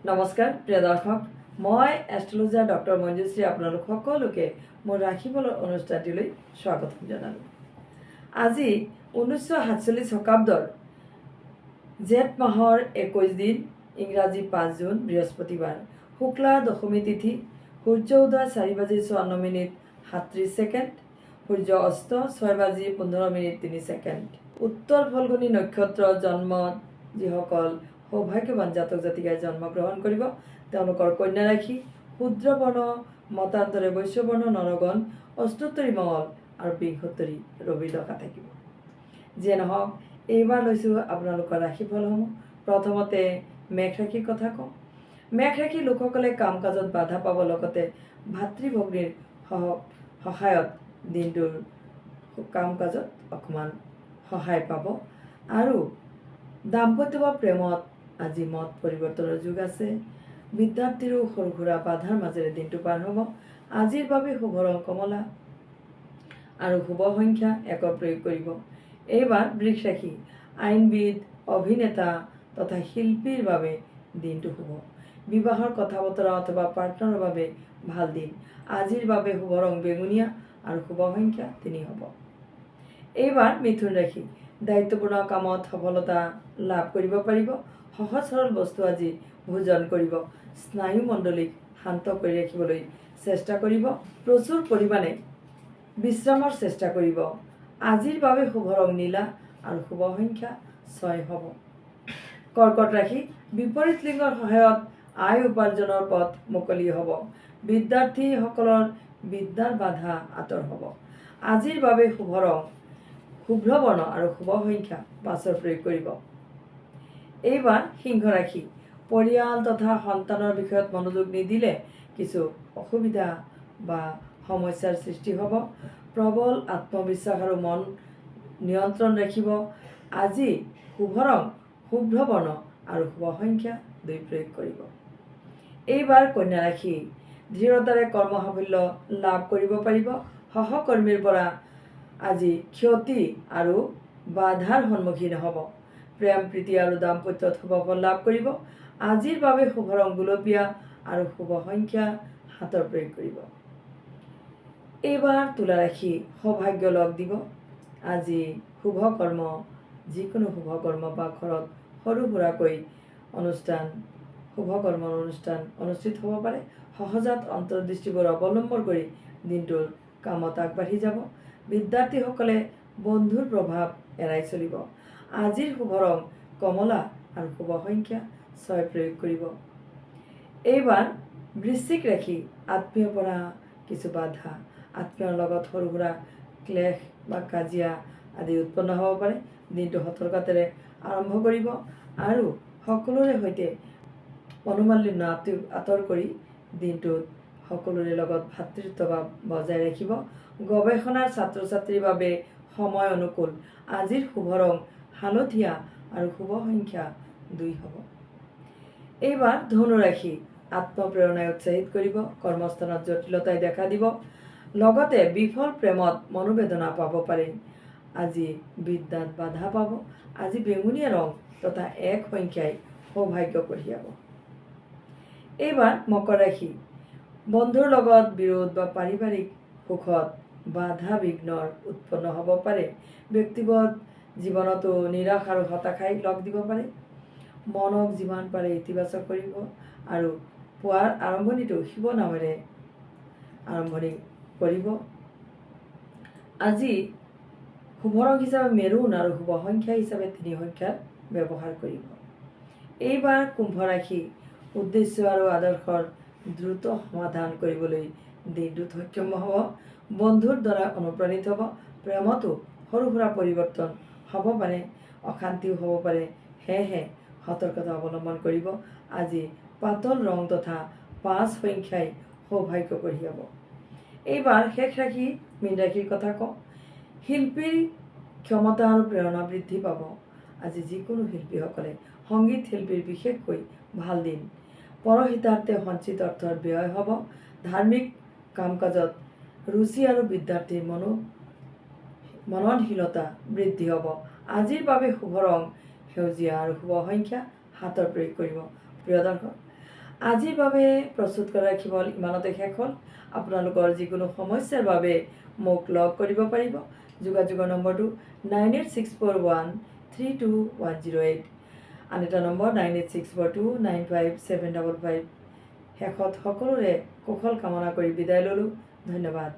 নমস্কাৰ প্ৰিয় দৰ্শক, মই এষ্ট্ৰলজাৰ ডক্টৰ মঞ্জুশ্ৰী আপোনালোক সকলোকে মোৰ ৰাশিফলৰ অনুষ্ঠানটিলৈ স্বাগতম জনালোঁ। আজি 1947 শকাব্দৰ জেঠ মাহৰ 21 দিন, ইংৰাজী 5 জুন, বৃহস্পতিবাৰ, শুক্লা দশমী তিথি, সূৰ্য উদয় 4:37 সূৰ্য অস্ত 6:15 উত্তৰ ফল্গুনী নক্ষত্ৰৰ জন্ম যিসকল সৌভাগ্যৱান জাতক জাতিকাই জন্মগ্ৰহণ কৰিব তেওঁলোকৰ কন্যা ৰাশি ক্ষুদ্ৰ বৰ্ণ, মতান্তৰে বৈশ্যবৰ্ণ, নৰগণ, অষ্টোত্তৰী মঙল আৰু বিংশোত্তৰী ৰবি দশা থাকিব। যিয়ে নহওক, এইবাৰ লৈছোঁ আপোনালোকৰ ৰাশিফলসমূহ। প্ৰথমতে মেঘ ৰাশিৰ কথা কওঁ। মেঘ ৰাশিৰ লোকসকলে কাম কাজত বাধা পাব, লগতে ভাতৃ ভগ্নীৰ সহায়ত দিনটোৰ কাম কাজত অকণমান সহায় পাব আৰু দাম্পত্য বা প্ৰেমত আজি মত পৰিৱৰ্তনৰ যুগ আছে। বিদ্যাৰ্থীৰো সৰু সুৰা বাধাৰ মাজেৰে দিনটো পাৰ হ'ব। আজিৰ বাবে শুভ ৰং কমলা আৰু শুভ সংখ্যা 1 প্ৰয়োগ কৰিব। এইবাৰ বৃষ ৰাশি আইনবিদ, অভিনেতা তথা শিল্পীৰ বাবে দিনটো শুভ। বিবাহৰ কথা বতৰা অথবা পাৰ্টনাৰৰ বাবে ভাল দিন। আজিৰ বাবে শুভ ৰং বেঙুনীয়া আৰু শুভ সংখ্যা 3 হ'ব। এইবাৰ মিথুন ৰাশি দায়িত্বপূৰ্ণ কামত সফলতা লাভ কৰিব পাৰিব। সহজ সৰল বস্তু আজি ভোজন কৰিব। স্নায়ুমণ্ডলীক শান্ত কৰি ৰাখিবলৈ চেষ্টা কৰিব। প্ৰচুৰ পৰিমাণে বিশ্ৰামৰ চেষ্টা কৰিব। আজিৰ বাবে শুভ ৰং নীলা আৰু শুভ সংখ্যা 6 হ'ব। কৰ্কট ৰাশি বিপৰীত লিংগৰ সহায়ত আয় উপাৰ্জনৰ পথ মুকলি হ'ব। বিদ্যাৰ্থীসকলৰ বিদ্যাৰ বাধা আঁতৰ হ'ব। আজিৰ বাবে শুভ ৰং শুভ্ৰ বৰ্ণ আৰু শুভ সংখ্যা 5 প্ৰয়োগ কৰিব। এইবাৰ সিংহ ৰাশি পৰিয়াল তথা সন্তানৰ বিষয়ত মনোযোগ নিদিলে কিছু অসুবিধা বা সমস্যাৰ সৃষ্টি হ'ব। প্ৰবল আত্মবিশ্বাস আৰু মন নিয়ন্ত্ৰণ ৰাখিব। আজি শুভ ৰং শুভ্ৰ বৰ্ণ আৰু শুভ সংখ্যা 2 প্ৰয়োগ কৰিব। এইবাৰ কন্যা ৰাশি দৃঢ়তাৰে কৰ্ম সাফল্য লাভ কৰিব পাৰিব। সহকৰ্মীৰ পৰা আজি ক্ষতি আৰু বাধাৰ সন্মুখীন হ'ব। প্ৰেম প্ৰীতি আৰু দাম্পত্যত শুভ ফল লাভ কৰিব। আজিৰ বাবে শুভ ৰং গুলপীয়া আৰু শুভ সংখ্যা 7 প্ৰয়োগ কৰিব। এইবাৰ তুলা ৰাশি সৌভাগ্য লগ দিব। আজি শুভ কৰ্ম, যিকোনো শুভ কৰ্ম বা ঘৰত সৰু সুৰাকৈ শুভ কৰ্মৰ অনুষ্ঠান অনুষ্ঠিত হ'ব পাৰে। সহজাত অন্তৰ্দৃষ্টিবোৰ অৱলম্বন কৰি দিনটোৰ কামত আগবাঢ়ি যাব। বিদ্যাৰ্থীসকলে বন্ধুৰ প্ৰভাৱ এৰাই চলিব। আজিৰ শুভ ৰং কমলা আৰু শুভ সংখ্যা 6 প্ৰয়োগ কৰিব। এইবাৰ বৃশ্চিক ৰাশি আত্মীয়ৰ পৰা কিছু বাধা, আত্মীয়ৰ লগত সৰু সুৰা ক্লেশ বা কাজিয়া আদি উৎপন্ন হ'ব পাৰে। দিনটো সতৰ্কতাৰে আৰম্ভ কৰিব আৰু সকলোৰে সৈতে মনোমালিন্য আঁতৰ কৰি দিনটোত সকলোৰে লগত ভাতৃত্বভাৱ বজাই ৰাখিব। গৱেষণাৰ ছাত্ৰ ছাত্ৰীৰ বাবে সময় অনুকূল। আজিৰ শুভ ৰং হালধীয়া আৰু শুভ সংখ্যা 2 হ'ব। এইবাৰ ধনু ৰাশি আত্মপ্ৰেৰণাই উৎসাহিত কৰিব। কৰ্মস্থানত জটিলতাই দেখা দিব, লগতে বিফল প্ৰেমত মনোবেদনা পাব পাৰে। আজি বিদ্যাত বাধা পাব। আজি বেঙুনীয়া ৰং তথা 1 সংখ্যাই সৌভাগ্য কঢ়িয়াব। এইবাৰ মকৰ ৰাশি বন্ধুৰ লগত বিৰোধ বা পাৰিবাৰিক সুখত বাধা বিঘ্নৰ উৎপন্ন হ'ব পাৰে। ব্যক্তিগত জীৱনতো নিৰাশ আৰু হতাশাই লগ দিব পাৰে। মনক যিমান পাৰে ইতিবাচক কৰিব আৰু পুৱাৰ আৰম্ভণিটো শিৱ নামেৰে আৰম্ভণি কৰিব। আজি শুভ ৰং হিচাপে মেৰুণ আৰু শুভ সংখ্যা হিচাপে 3 সংখ্যাৰ ব্যৱহাৰ কৰিব। এইবাৰ কুম্ভ ৰাশি উদ্দেশ্য আৰু আদৰ্শৰ দ্ৰুত সমাধান কৰিবলৈ দিনটোত সক্ষম হ'ব। বন্ধুৰ দ্বাৰা অনুপ্ৰাণিত হ'ব। প্ৰেমতো সৰু সুৰা পৰিৱৰ্তন হ'ব পাৰে, অশান্তিও হ'ব পাৰে। সেয়েহে সতৰ্কতা অৱলম্বন কৰিব। আজি পাতল ৰং তথা 5 সংখ্যাই সৌভাগ্য কঢ়িয়াব। এইবাৰ শেষ ৰাশি মীন ৰাশিৰ কথা কওঁ। শিল্পীৰ ক্ষমতা আৰু প্ৰেৰণা বৃদ্ধি পাব। আজি যিকোনো শিল্পীসকলে সংগীত শিল্পীৰ বিশেষকৈ ভাল দিন। পৰহিতাৰ্থে সঞ্চিত অৰ্থৰ ব্যয় হ'ব। ধাৰ্মিক কাম কাজত ৰুচি আৰু বিদ্যাৰ্থীৰ মননশীলতা বৃদ্ধি হ'ব। আজিৰ বাবে শুভ ৰং সেউজীয়া আৰু শুভ সংখ্যা 7 প্ৰয়োগ কৰিব। প্ৰিয় দৰ্শক, আজিৰ বাবে প্ৰস্তুত কৰা ৰাখিবল ইমানতে শেষ হ'ল। আপোনালোকৰ যিকোনো সমস্যাৰ বাবে মোক লগ কৰিব পাৰিব। যোগাযোগৰ নম্বৰটো 9864132108। আন এটা নম্বৰ 9864295755। শেষত সকলোৰে কুশল কামনা কৰি বিদায় ল'লোঁ। ধন্যবাদ।